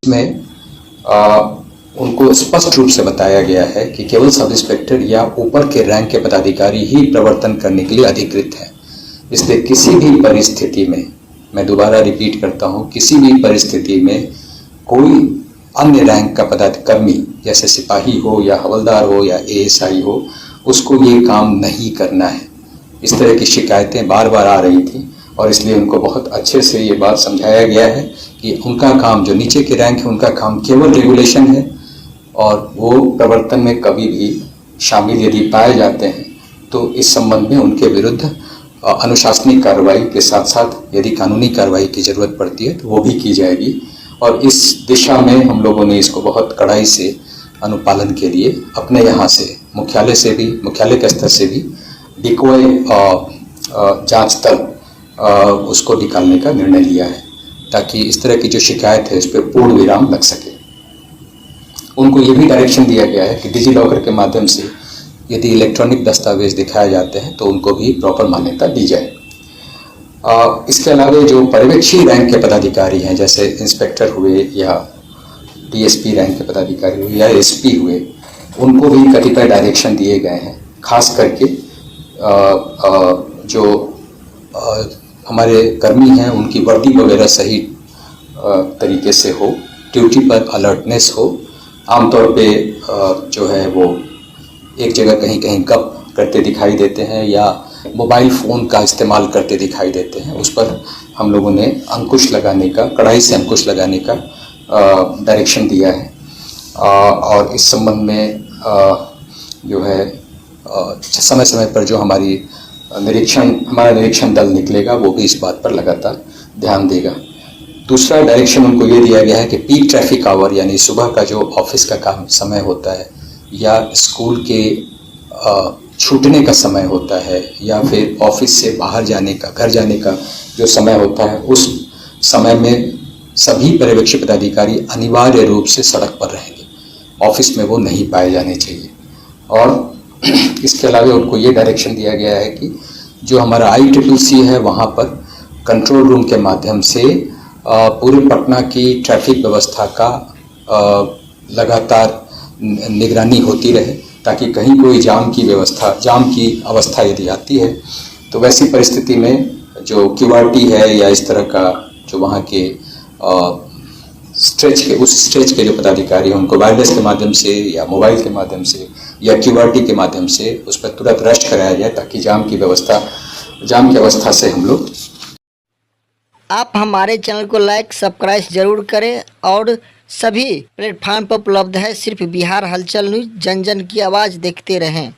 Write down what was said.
में उनको स्पष्ट रूप से बताया गया है कि केवल सब इंस्पेक्टर या ऊपर के रैंक के पदाधिकारी ही प्रवर्तन करने के लिए अधिकृत हैं। इसलिए किसी भी परिस्थिति में, मैं दोबारा रिपीट करता हूं, किसी भी परिस्थिति में कोई अन्य रैंक का पदाधिकारी, जैसे सिपाही हो या हवलदार हो या एएसआई हो, उसको ये काम नहीं करना है। इस तरह की शिकायतें बार बार आ रही थी और इसलिए उनको बहुत अच्छे से ये बात समझाया गया है कि उनका काम, जो नीचे के रैंक है, उनका काम केवल रेगुलेशन है और वो प्रवर्तन में कभी भी शामिल यदि पाए जाते हैं तो इस संबंध में उनके विरुद्ध अनुशासनिक कार्रवाई के साथ साथ यदि कानूनी कार्रवाई की जरूरत पड़ती है तो वो भी की जाएगी। और इस दिशा में हम लोगों ने इसको बहुत कड़ाई से अनुपालन के लिए अपने यहाँ से मुख्यालय के स्तर से भी डिकोय जांच दल उसको निकालने का निर्णय लिया है, ताकि इस तरह की जो शिकायत है इस पर पूर्ण विराम लग सके। उनको ये भी डायरेक्शन दिया गया है कि डिजी लॉकर के माध्यम से यदि इलेक्ट्रॉनिक दस्तावेज दिखाए जाते हैं तो उनको भी प्रॉपर मान्यता दी जाए। इसके अलावा जो पर्यवेक्षी रैंक के पदाधिकारी हैं, जैसे इंस्पेक्टर हुए या डीएसपी रैंक के पदाधिकारी हुए या एसपी हुए, उनको भी कतिपय डायरेक्शन दिए गए हैं। खास करके जो हमारे कर्मी हैं उनकी वर्दी वगैरह सही तरीके से हो, ड्यूटी पर अलर्टनेस हो। आमतौर पे जो है वो एक जगह कहीं कहीं गप करते दिखाई देते हैं या मोबाइल फ़ोन का इस्तेमाल करते दिखाई देते हैं। उस पर हम लोगों ने अंकुश लगाने का, कड़ाई से अंकुश लगाने का डायरेक्शन दिया है। और इस संबंध में जो है समय समय पर जो हमारा निरीक्षण दल निकलेगा वो भी इस बात पर लगातार ध्यान देगा। दूसरा डायरेक्शन उनको ये दिया गया है कि पीक ट्रैफिक आवर, यानी सुबह का जो ऑफिस का काम समय होता है या स्कूल के छूटने का समय होता है या फिर ऑफिस से बाहर जाने का, घर जाने का जो समय होता है, उस समय में सभी पर्यवेक्षी पदाधिकारी अनिवार्य रूप से सड़क पर रहेंगे, ऑफिस में वो नहीं पाए जाने चाहिए। और इसके अलावा उनको ये डायरेक्शन दिया गया है कि जो हमारा ICCC है वहाँ पर कंट्रोल रूम के माध्यम से पूरे पटना की ट्रैफिक व्यवस्था का लगातार निगरानी होती रहे, ताकि कहीं कोई जाम की अवस्था यदि आती है तो वैसी परिस्थिति में जो QRT है या इस तरह का जो वहाँ के उस स्ट्रेच के जो पदाधिकारी हैं उनको वायरलेस के माध्यम से या मोबाइल के माध्यम से या QRT के माध्यम से उस पर तुरंत रस्ट कराया जाए, ताकि जाम की अवस्था से हम लोग। आप हमारे चैनल को लाइक सब्सक्राइब जरूर करें और सभी प्लेटफार्म पर उपलब्ध है। सिर्फ बिहार हलचल न्यूज़, जन जन की आवाज़ देखते रहें।